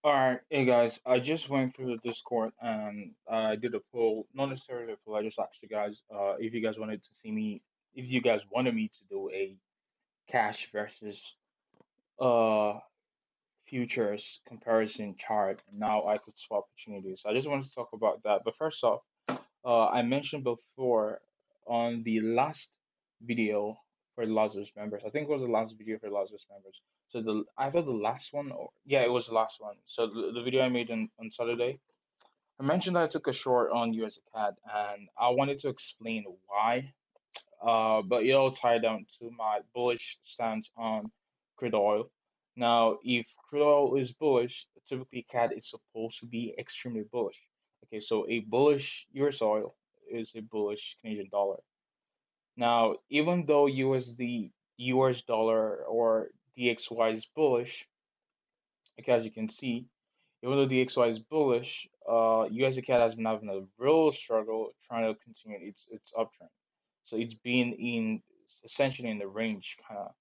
All right, hey guys, I just went through the Discord and I did a poll. Not necessarily a poll. I just asked you guys if you guys wanted to see me, if you guys wanted me to do a cash versus uh futures comparison chart. And now I could swap opportunities. So I just wanted to talk about that. But first off, I mentioned before on the last video for the Lazarus members. I think it was the last video for Lazarus members. So the either the last one or yeah, it was the last one. So the video I made on Saturday, I mentioned that I took a short on US CAD and I wanted to explain why. But it all tied down to my bullish stance on crude oil. Now, if crude oil is bullish, typically CAD is supposed to be extremely bullish. Okay, so a bullish US oil is a bullish Canadian dollar. Now, even though USD, US dollar, or DXY is bullish, like as you can see, even though DXY is bullish, USD CAD has been having a real struggle trying to continue its uptrend. So it's been in essentially in the range kind of.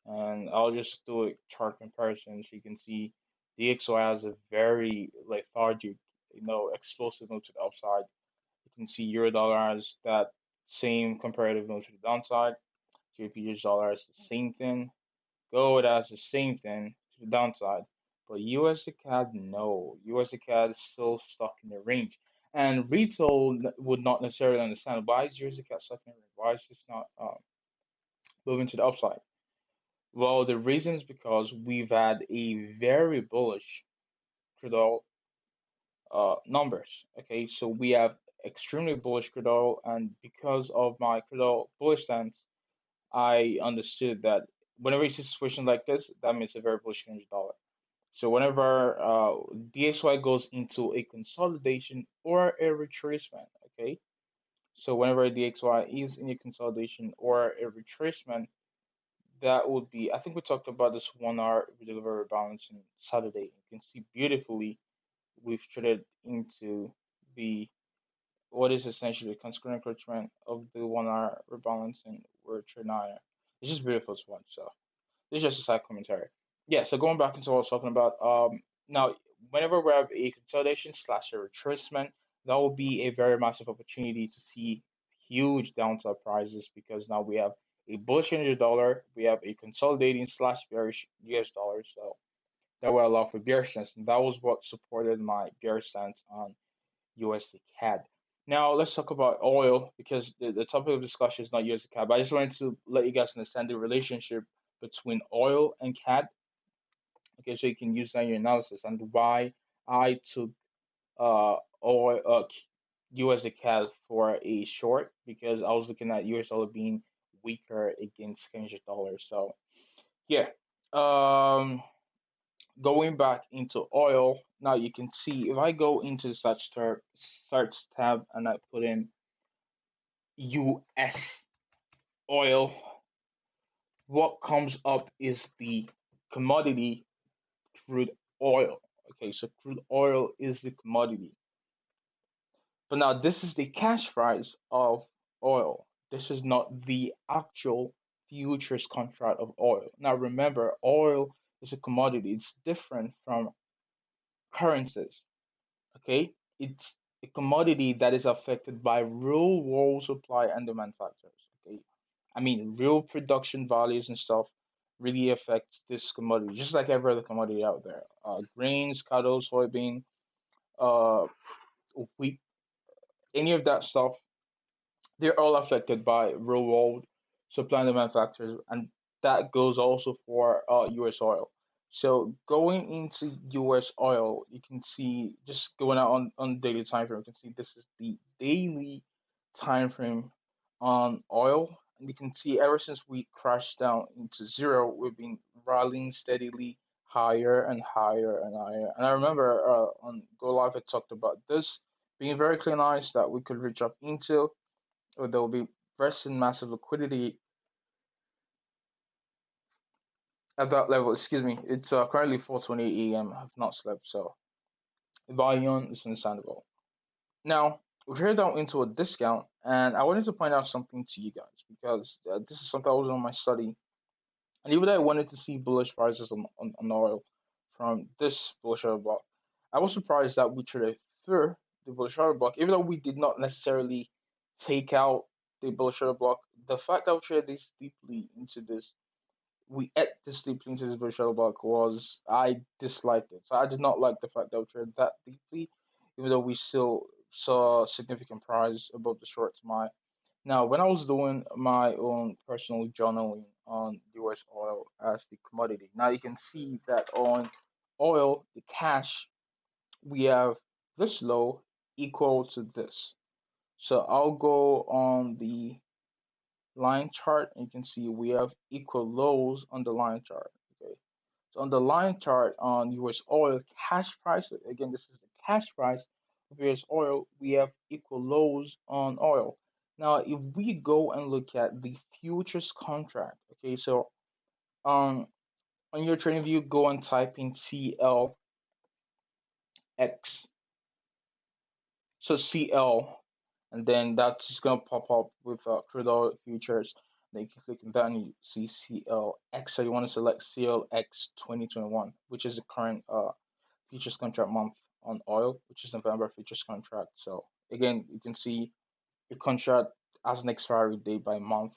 And I'll just do a chart comparison so you can see DXY has a very lethargic, explosive move to the upside. You can see Euro dollar has that same comparative move to the downside. JPY dollar has the same thing. Gold has the same thing to the downside. But USD CAD, no. USD CAD is still stuck in the range. And retail would not necessarily understand why is USD CAD stuck in the range? Why is this not moving to the upside? Well, the reason is because we've had a very bullish crude oil numbers. Okay, so we have extremely bullish crude oil, and because of my crude oil bullish stance, I understood that whenever you see a situation like this, that means a very bullish Canadian dollar. So whenever DXY goes into a consolidation or a retracement, okay? So whenever DXY is in a consolidation or a retracement, that would be, I think we talked about this 1 hour delivery balance on Saturday. You can see beautifully we've traded into the what is essentially a consequent encroachment of the 1 hour rebalancing. We're trading higher. It's just beautiful to watch. So this is just a side commentary. Yeah, so going back into what I was talking about, now whenever we have a consolidation slash a retracement, that will be a very massive opportunity to see huge downside prices because now we have a bullish Canadian dollar, we have a consolidating slash bearish US dollar, so that will allow for bearish stance, and that was what supported my bearish stance on USD CAD. Now let's talk about oil because the topic of discussion is not USD CAD, but I just wanted to let you guys understand the relationship between oil and CAD. Okay, so you can use that in your analysis and why I took oil USD CAD for a short because I was looking at US dollar being weaker against Canadian dollar. So yeah, um, going back into oil now, you can see if I go into the search tab and I put in US oil, what comes up is the commodity crude oil. Okay, so crude oil is the commodity. But now this is the cash price of oil. This is not the actual futures contract of oil. Now remember, oil is a commodity. It's different from currencies. Okay, it's a commodity that is affected by real world supply and demand factors. Okay, I mean real production values and stuff really affect this commodity, just like every other commodity out there. Grains, cattle, soybean, uh, wheat, any of that stuff, they're all affected by real world supply and demand factors, and that goes also for U.S. oil. So going into U.S. oil, you can see just going out on daily time frame. You can see this is the daily time frame on oil, and you can see ever since we crashed down into zero, we've been rallying steadily higher and higher and higher. And I remember on Go Live, I talked about this being very clear nice that we could reach up into or there will be present massive liquidity at that level. Excuse me. It's currently 4:20 a.m. I have not slept, so volume is understandable. Now we've heard down into a discount, and I wanted to point out something to you guys because this is something I was on my study, and even though I wanted to see bullish prices on oil from this bullish order block. I was surprised that we traded through the bullish order block, even though we did not necessarily take out the bullish order block. The fact that we traded this deeply into this, we ate this deeply into this bullish order block was I disliked it. So I did not like the fact that we traded that deeply, even though we still saw significant price above the short to my. Now, when I was doing my own personal journaling on US oil as the commodity, now you can see that on oil, the cash, we have this low equal to this. So I'll go on the line chart and you can see we have equal lows on the line chart. Okay. So on the line chart on US oil cash price, again, this is the cash price of US oil, we have equal lows on oil. Now, if we go and look at the futures contract, okay, so um, on your trading view, go and type in CLX. So CL, and then that's just gonna pop up with crude oil futures. Then you can click on that and you see CLX. So you want to select CLX 2021, which is the current futures contract month on oil, which is November futures contract. So again, you can see your contract as an expiry date by month.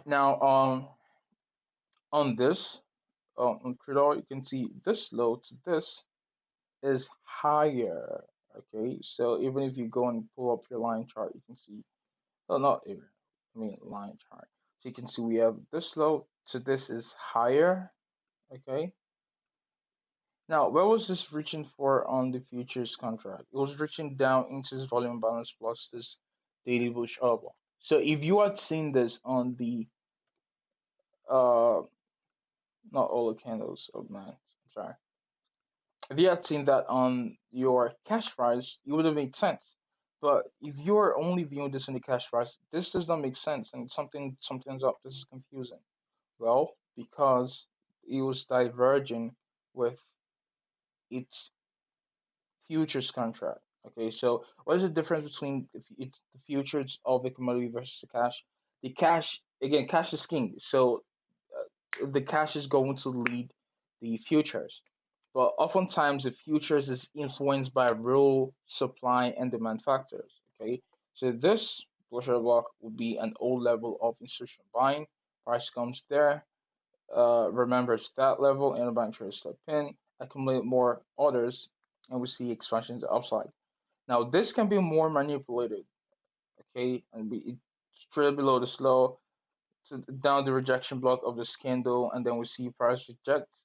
Now, on this, on crude oil, you can see this low to this is higher. Okay, so even if you go and pull up your line chart, you can see, well, not even, I mean line chart. So you can see we have this low to this is higher. Okay. Now, where was this reaching for on the futures contract? It was reaching down into this volume balance plus this daily bullish order. So if you had seen this on the uh not all the candles, oh man, I'm sorry. If you had seen that on your cash price, it would have made sense. But if you're only viewing this on the cash price, this does not make sense, and something's up. This is confusing. Well, because it was diverging with its futures contract. Okay, so what is the difference between if it's the futures of the commodity versus the cash? The cash, again, cash is king. So the cash is going to lead the futures. But oftentimes the futures is influenced by real supply and demand factors. Okay, so this bullish block would be an old level of institutional buying. Price comes there, remembers that level, and the bank traders step in, accumulate more orders, and we see expansion to the upside. Now this can be more manipulated. Okay, and it's straight below the slow to down the rejection block of the candle, and then we see price reject.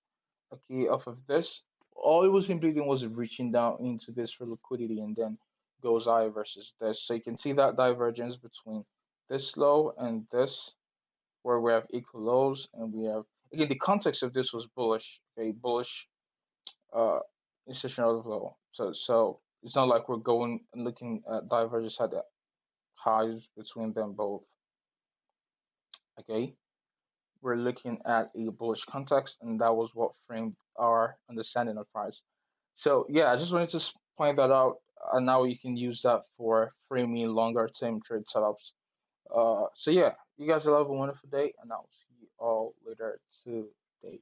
Okay, off of this, all it was simply doing was reaching down into this for liquidity, and then goes higher versus this. So you can see that divergence between this low and this, where we have equal lows, and we have again the context of this was bullish, okay, bullish uh institutional flow. So it's not like we're going and looking at divergence at the highs between them both. Okay, we're looking at a bullish context, and that was what framed our understanding of price. So yeah, I just wanted to point that out, and now you can use that for framing longer term trade setups. So yeah, you guys will have a wonderful day, and I'll see you all later today.